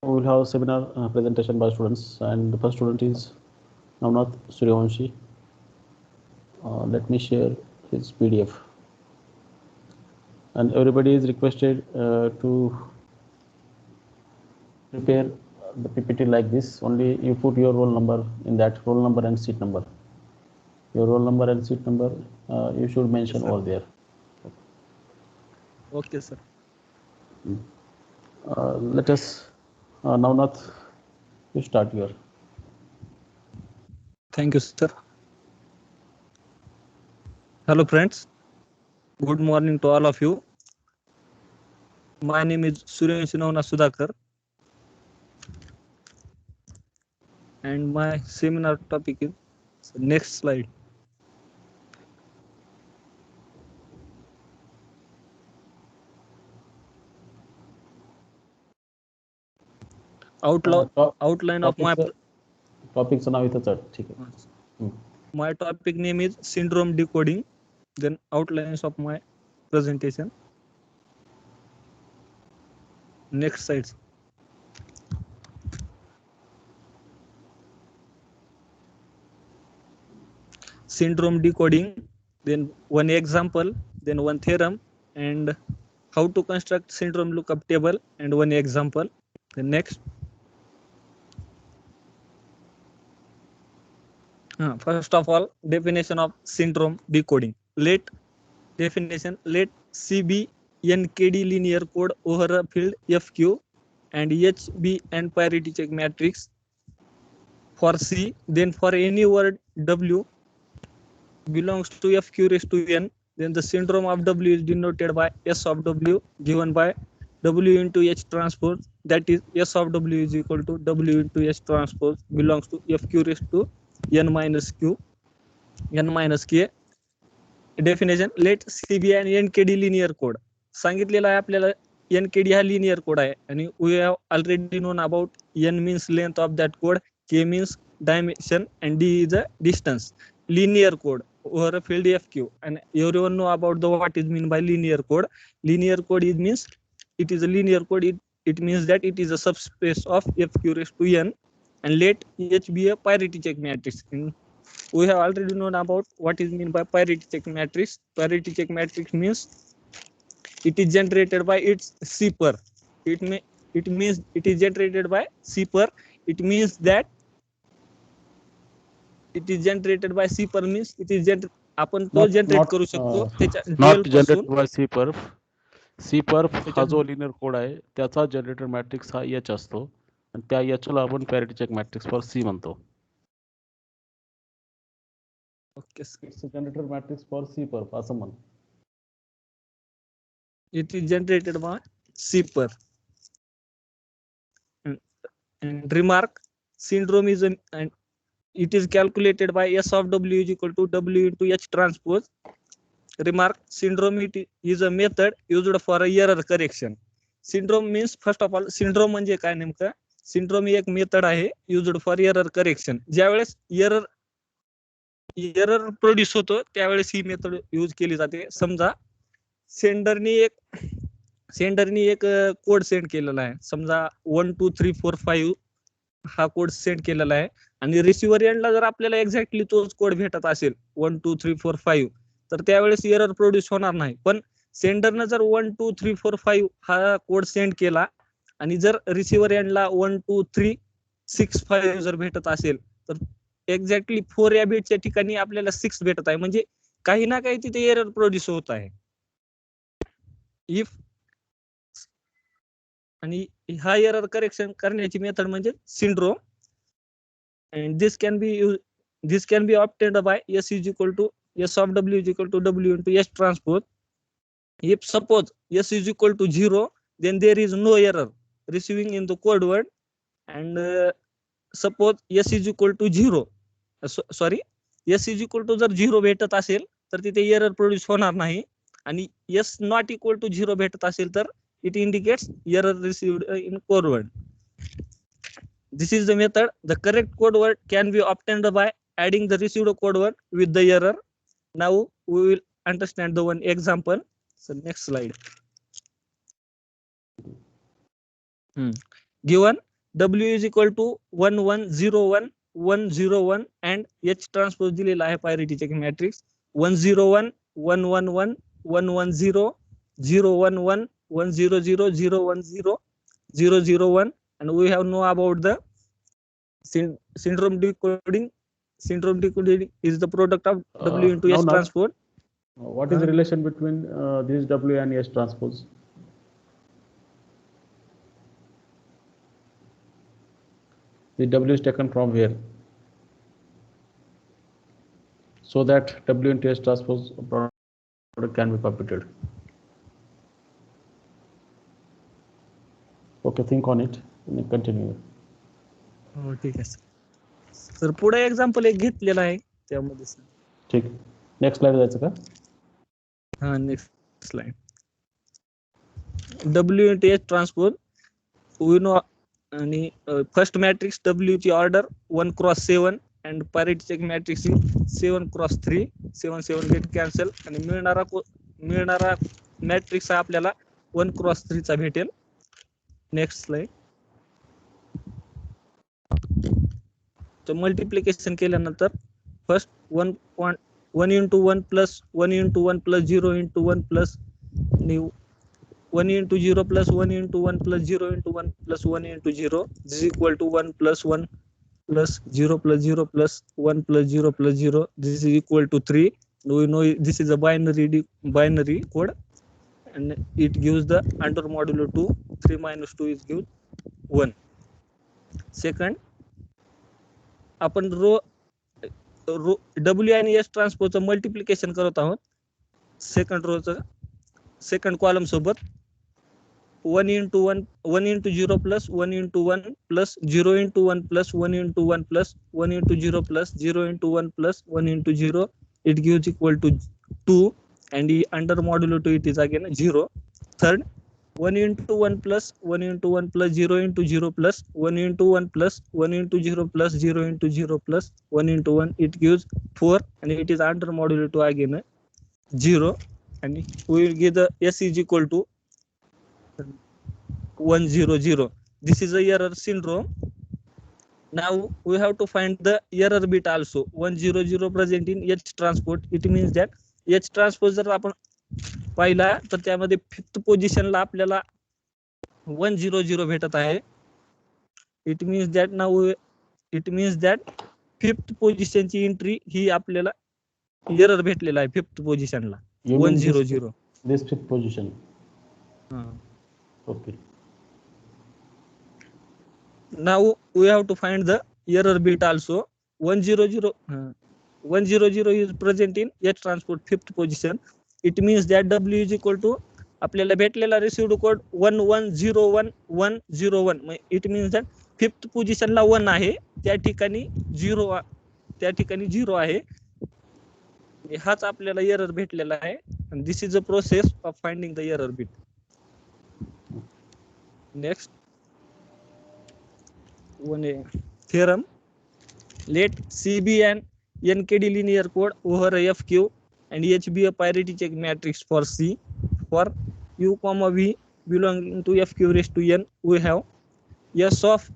We will have a seminar presentation by students, and the first student is Navnath Suryavanshi. Let me share his PDF. And everybody is requested to prepare the PPT like this. Only you put your roll number in that, roll number and seat number. Your roll number and seat number you should mention over there. Okay, sir. Let us, Navnath, you start your. Thank you, sir. Hello, friends. Good morning to all of you. My name is Suryavanshi Navnath Sudhakar, and my seminar topic is next slide. Outline of my टॉपिकचं नाव इथंच आहे. ठीक आहे. My topic name is syndrome decoding. Then outlines of my presentation. Next slide. Syndrome decoding, then one example, then one theorem, and how to construct syndrome lookup table, and one example. The next. First of all, definition of syndrome decoding. Let C be NKD linear code over a field FQ and H be n parity check matrix for C. Then for any word W belongs to FQ raised to n, then the syndrome of W is denoted by S of W given by W into H transpose. That is S of W is equal to W into H transpose belongs to FQ raised to n minus q, n minus k. Definition, let C be an NKD linear code. सांगितलेला आहे आपल्याला NKD हा linear code आहे आणि we have already known about n means length of that code, k means dimension and d is a distance. Linear code over a field FQ, and everyone know about the what is mean by linear code. Linear code is means it is a linear code. It means that it is a subspace of FQ raised to n, and let H be a parity check matrix. We have already known about what is mean by parity check matrix. Parity check matrix means it is generated by its CPER. It means it is generated by CPER. It means that it is generated by CPER means it is आपण तो generate करू शकतो त्याच्या not generated by CPERF हा जो linear code आहे त्याचा generator matrix हा H असतो आणि त्या H ला आपण parity check matrix for C म्हणतो. Okay, it's a generator matrix for CPERF असं म्हण. It is generated by CPER. And remark, syndrome is and it is calculated by S of W is equal to W into H transpose. Remark, syndrome it is a method used for a error correction. Syndrome means, first of all, syndrome म्हणजे काय नेमकं? Syndrome ही एक method आहे used for error correction. ज्यावेळेस error produce होतो त्यावेळेस ही method use केली जाते. समजा सेंडरनी एक कोड सेंड केलेला आहे, समजा 1 2 3 4 5 हा कोड सेंड केलेला आहे आणि रिसिव्हर एंडला जर आपल्याला एक्झॅक्टली तोच कोड भेटत असेल 1 2 3 4 5 तर त्यावेळेस एरर प्रोड्यूस होणार नाही. पण सेंडरनं जर 1 2 3 4 5 हा कोड सेंड केला आणि जर रिसिव्हर एंडला 1 2 3 6 5 जर भेटत असेल तर एक्झॅक्टली 4 या बिटच्या ठिकाणी आपल्याला 6 भेटत आहे, म्हणजे काही ना काही तिथे एरर प्रोड्यूस होत आहे. इफ आणि हा एरर करेक्शन करण्याची मेथड म्हणजे syndrome. and this can be obtained by S is equal to S of W is equal to W into H transpose. If suppose S is equal to 0, then there is no error receiving in the code word, and suppose S is equal to 0, S is equal to जर 0 भेटत असेल तर तिथे error produce होणार नाही, आणि S not equal to 0 भेटत असेल तर it indicates error received in code word. This is the method. The correct code word can be obtained by adding the received code word with the error. Now we will understand the one example. So next slide. Given W is equal to 1101 101 and H transpose दिलेला आहे parity checking matrix 101 111 110 011 100 010 001 and we have know about the syndrome decoding. Syndrome decoding is the product of W into S transpose. What is the relation between this W and S transpose? The W is taken from here, so that W into S transpose product can be computed. Okay, think on it and continue. हो ठीक आहे sir. पुढे example एक घेतलेला आहे त्यामध्ये sir. ठीक, next slide जायचं का? हा next slide. W into S transpose we know आणि फर्स्ट मॅट्रिक्स W ची order 1x7 and parity check matrix 7x3 7 7 get cancel आणि मिळणारा मॅट्रिक्स आपल्याला 1x3 चा भेटेल. Next slide. तर मल्टिप्लिकेशन केल्यानंतर first 1 into 1 plus 1 into 1 plus 0 into 1 plus 1 into 0 plus 1 into 1 plus 0 into 1 plus 1 into 0 is equal to 1 plus 1 plus 0 plus 0 plus 1 plus 0 plus 0. This is equal to 3. We know this is a binary code and it gives the under modulo 2. 3 minus 2 is given 1. Second, आपण रो W आणि S ट्रान्सपोजचं multiplication करत आहोत second रोचं second column सोबत 1 into 1 1 into 0 plus 1 into 1 plus 0 into 1 plus 1 into 1 plus 1 into 0 plus 0 into 1 plus 1 into 0 it gives equal to 2 and under modulo 2 it is again 0. Third, 1 into 1 plus 1 into 1 plus 0 into 0 plus 1 into 1 plus 1 into 0 plus 0 into 0 plus 1 into 1 it gives 4 and it is under modulo 2 again 0 and we will give the S is equal to 100. This is a error syndrome. Now we have to find the error bit also. 100 present in H transport. It means that H transpose जर आपण पाहिला तर त्यामध्ये fifth पोझिशनला आपल्याला 100 भेटत आहे. It means that fifth पोझिशनची एंट्री ही आपल्याला एरर भेटलेला आहे फिफ्थ पोझिशनला 100. This fifth position. Okay. Now we have to find the error bit also. 100 is present in H transport fifth position. It means that W is equal to आपल्याला भेटलेला received code 1101101. It means that fifth पोझिशनला 1 आहे त्या ठिकाणी 0 आहे. हाच आपल्याला error भेटलेला आहे. and this is a process of finding the error bit. Next one theorem. Let CB and NKD linear code over FQ and H be a parity check matrix for C. For U comma V belonging to FQ raised to N, we have S of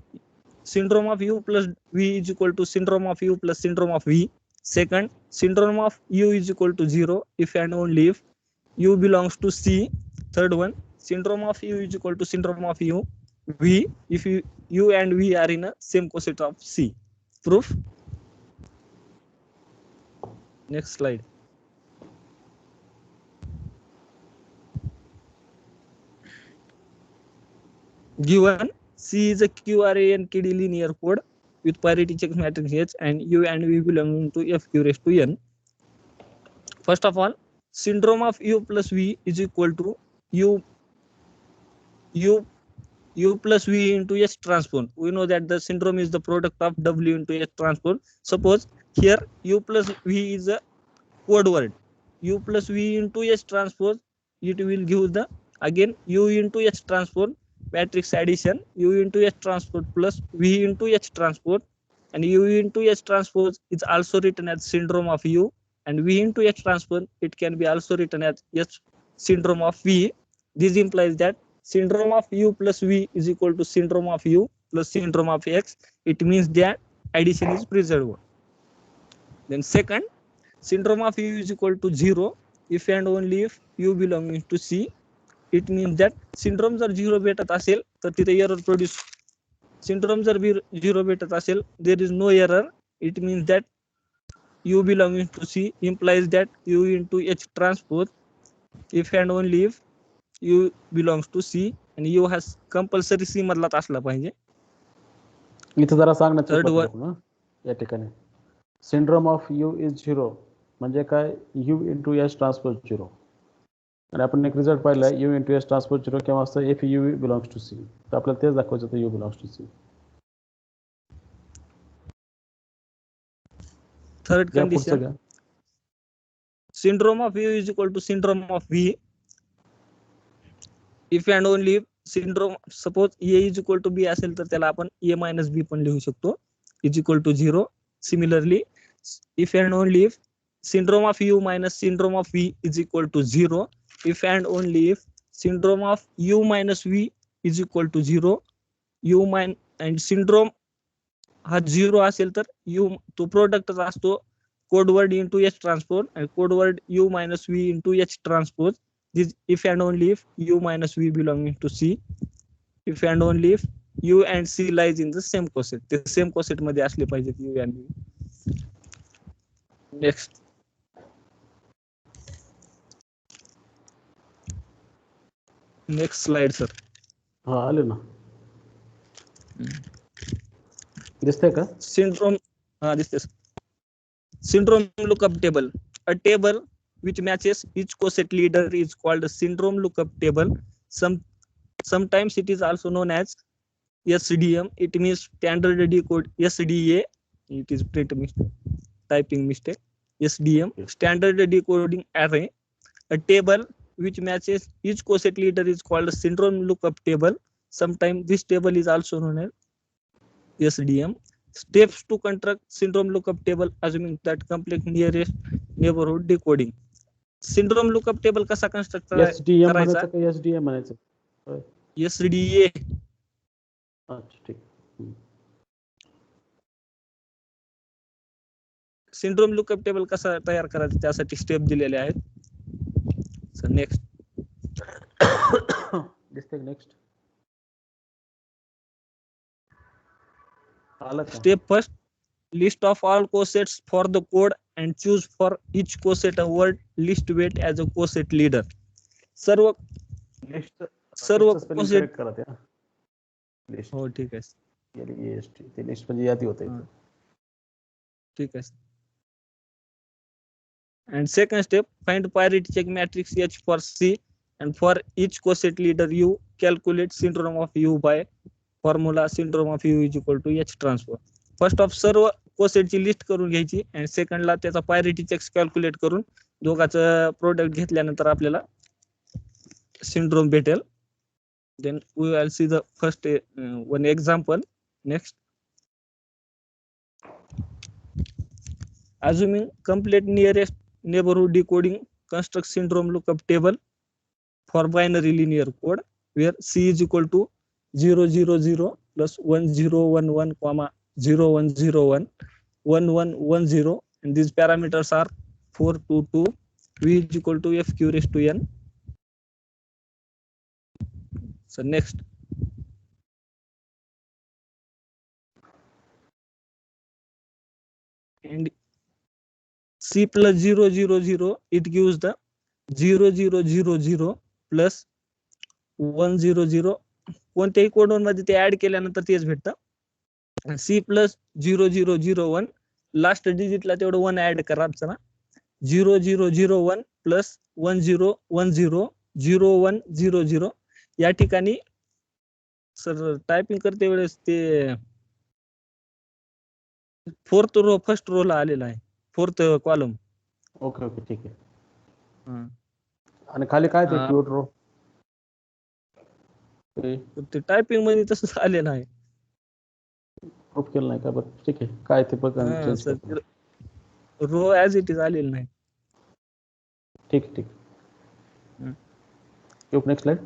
syndrome of U plus V is equal to syndrome of U plus syndrome of V. Second, syndrome of U is equal to 0 if and only if U belongs to C. Third one, syndrome of U is equal to syndrome of U V if U and V are in a same coset of C. Proof. Next slide. Given C is a QRANKD linear code with parity check matrix H and U and V belonging to FQ raised to N. First of all, syndrome of U plus V is equal to U plus V into H transpose. We know that the syndrome is the product of W into H transpose. Suppose here U plus V is a code word. U plus V into H transpose, it will give the again U into H transpose matrix addition. U into H transpose plus V into H transpose, and U into H transpose is also written as syndrome of U, and V into H transpose it can be also written as H syndrome of V. This implies that syndrome of U plus V is equal to syndrome of U plus syndrome of X, it means that addition is preserved. Then second, syndrome of U is equal to 0 if and only if U belonging to C. It means that syndrome जर 0 भेटत असेल तर तिथे error produce. Syndrome जर 0 भेटत असेल, there is no error. It means that U belonging to C implies that U into H transpose if and only if U belongs to C and U has compulsory C मधलाच असला पाहिजे. इथं जरा सांगण्यात Third चूक one. होती ना या ठिकाणी. सिंड्रोम ऑफ यू इज 0 म्हणजे काय, यू इंटू एस ट्रान्सपोज 0. आणि आपण एक रिझल्ट पाहिला यू इंटू एस ट्रान्सपोज 0 केव्हा असतं, if you belongs to C. तर आपल्याला तेच दाखवायचं होतं, you belongs to C. Third condition, घ्या. syndrome of U is equal to syndrome of V if and only if syndrome, suppose A is equal to B असेल तर त्याला आपण A minus B पण लिहू शकतो, is equal to 0. Similarly, if and only if syndrome of U minus syndrome of V is equal to 0, if and only if syndrome of U minus V is equal to 0, U min and syndrome हा 0 असेल तर U तो प्रोडक्टच असतो code word into H transpose and code word U minus V into H transpose. This if and only if U minus V belonging to C, if and only if U and C lies in the same coset. The same coset मध्ये असले पाहिजेत U and V. Next. Next slide, sir. हा आले ना, दिसतंय का? Syndrome, this is syndrome lookup table. A table which matches each coset leader is called a syndrome lookup table. Sometimes it is also known as SDM. It means standard decode. SDA, it is print mistake, typing mistake. SDM, standard decoding array. A table which matches each coset leader is called a syndrome lookup table. Sometimes this table is also known as SDM. Steps to construct syndrome lookup table, assuming that complete nearest neighborhood decoding. Syndrome lookup table कसा construct SDM करायचा? म्हणायचं का SDM म्हणायचं? SDA. अच्छा, ठीक. Syndrome lookup table कसा तयार करायचा त्यासाठी स्टेप दिलेले आहेत. So next. दिसतंय next. Step first, list of all cosets for the code and choose for each coset a word list weight as a coset leader. सर्व coset करा त्या लिस्ट. हो ठीक आहे. LEST ते लिस्ट म्हणजे यादी होते. ठीक आहे. And second step, find parity check matrix H for C and for each coset leader U, calculate syndrome of U by formula syndrome of U is equal to H transpose. First of सर्व कोसेटची list करून घ्यायची आणि सेकंडला त्याचा parity checks calculate करून दोघांचं product घेतल्यानंतर आपल्याला सिंड्रोम भेटेल. Then we will see the first one example. Next. Assuming complete nearest neighborhood decoding, construct syndrome lookup table for binary linear code where C is equal to 000 plus 1011 comma 0101 1110 and these parameters are 422. V is equal to FQ raised to N. So next. And C plus 000, it gives the 0000 plus 100. कोणत्याही codon मध्ये ते add केल्यानंतर तेच भेटतं. C plus 0001 last डिजिटला तेवढं 1 add करा. चला 0001 plus 1010 0100 या ठिकाणी सर टायपिंग करते वेळेस ते फोर्थ रो फर्स्ट रो ला आलेला आहे, फोर्थ कॉलम. ओके ओके ठीक आहे. आणि खाली काय ते प्युअर रो ते टायपिंग मध्ये तसंच आलेलं आहे. प्रूफ केलं नाही का? बरं ठीक आहे. काय ते बघा, रो ऍज इट इज आलेलं नाही. ठीक ठीक. Next slide.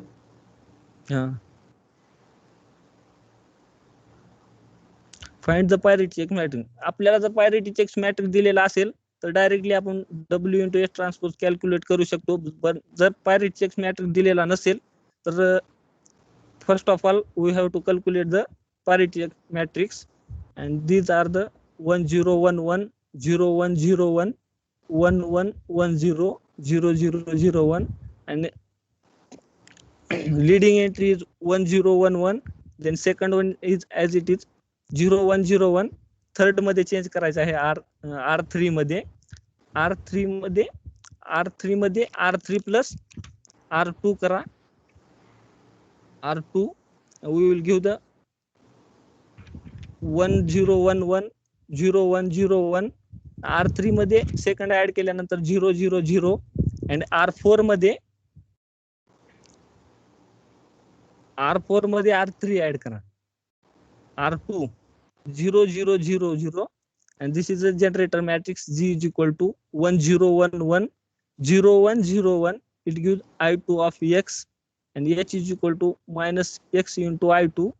Find the parity check matrix. आपल्याला जर पायरिटी चेक मॅट्रिक्स दिलेला असेल तर डायरेक्टली आपण W into S transpose calculate करू शकतो. पण जर पायरिटी चेक मॅट्रिक्स दिलेला नसेल तर first of all we have to calculate the parity check matrix, and these are the 1 0 1 1 0 1 0 1 1 1 1 0 0 0 0 1, and leading entry is 1 0 1 1, then second one is as it is 0 1 0 1. Third मध्ये change करायचं आहे R3 मध्ये. R3 मध्ये R3 plus R2 करा. R2 we will give the 1 0 1 1 0 1 0 1. R3 मध्ये second add केल्यानंतर 0 0 0, and R4 मध्ये R3 add करा. R2 0 0 0 0, and this is a generator matrix. G is equal to 1 0 1 1 0 1 0 1. It gives I2 of X, and H is equal to minus X into I2,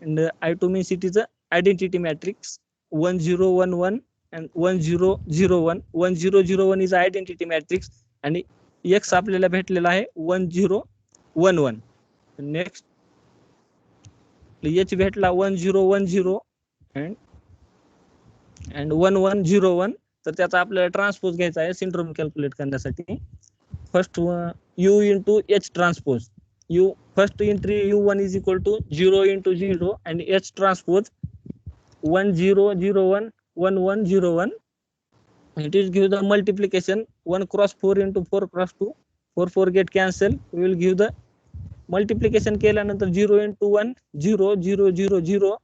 and I2 means it is a identity matrix. 1 0 1 1 and 1 0 0 1. 1 0 0 1 is identity matrix, and X आपल्याला भेटलेला आहे 1 0 1 1. Next H भेटला 1 0 1 0 and 1 1 0 1. तर त्याचा आपल्याला transpose घ्यायचा आहे syndrome calculate करण्यासाठी. First U into H transpose. U first entry U1 is equal to 0 into 0 and H transpose 1 0 0 1 1 1 0 1. It is give the multiplication 1 cross 4 into 4 cross 2. 4 4 get cancel. We will give the multiplication केल्यानंतर 0 into 1 0 0 0 0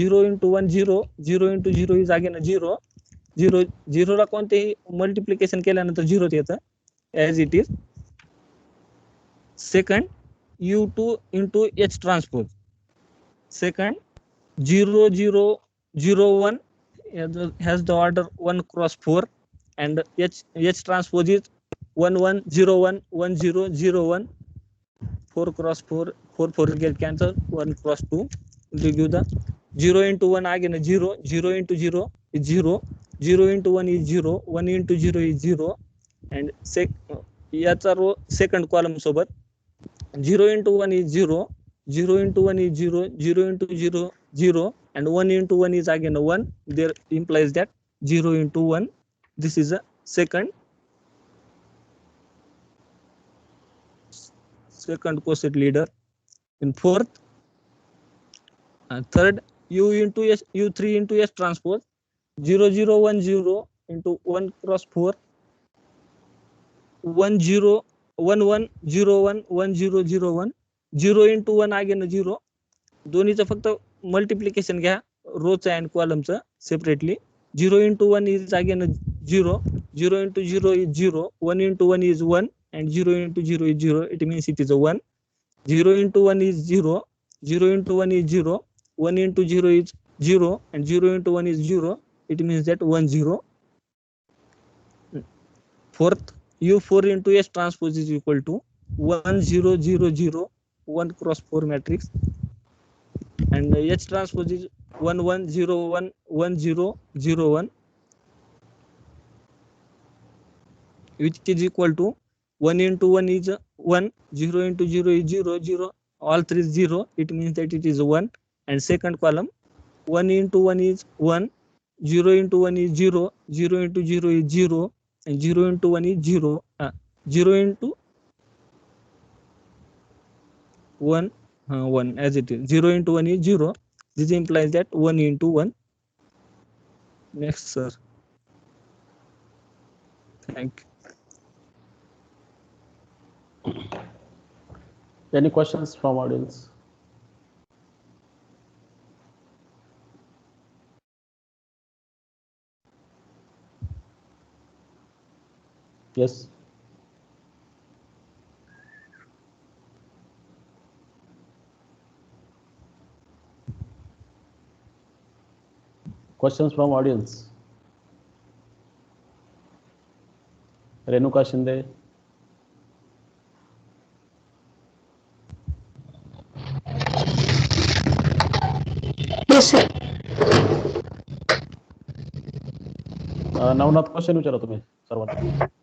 0 into 1 0 0 into 0 is again 0 0 0 ला कोणतेही multiplication केल्यानंतर 0 येतं as it is. Second U2 into H transpose. Second 0 0 0 1 has the order 1 cross 4, and H transpose is 1 1 0 1 1 0 0 1. 4 cross 4 4 4 get cancelled. 1 cross 2 to give the 0 into 1 again 0 0 into 0 is 0 0 into 1 is 0 1 into 0 is 0, and याचा row second column सोबत 0 into 1 is 0 0 into 1 is 0 0 into 0 0, and 1 into 1 is again 1. There implies that 0 into 1. This is a second coset leader. In fourth, third U into S, U3 into S transpose 0 0 1 0 into 1 cross 4 1 0 1 1 0 1 1 0 0 1 0 into 1 again 0. दोन्हीचं फक्त multiplication घ्या रोचं and कॉलमचं separately. 0 into 1 is again 0 0 into 0 is 0 1 into 1 is 1 and 0 into 0 is 0. It means it is a 1. 0 into 1 is 0 0 into 1 is 0 1 into 0 is 0 and 0 into 1 is 0. It means that 1 0. Fourth, U4 into S transpose is equal to 1 0 0 0 1 cross 4 matrix, and H transpose is 1 1 0 1 1 0 0 1, which is equal to 1 into 1 is 1 0 into 0 is 0 0, all three is 0. It means that it is 1. And second column 1 into 1 is 1 0 into 1 is 0 0 into 0 is 0 and 0 into 1 is 0 0 into 1 1 as it is. 0 into 1 is 0. This implies that 1 into 1. Next, sir. Thank you. Any questions from audience? Yes. Questions from audience? Renuka Shinde. Yes, sir. Navnath question विचारा तुम्ही सर्वात.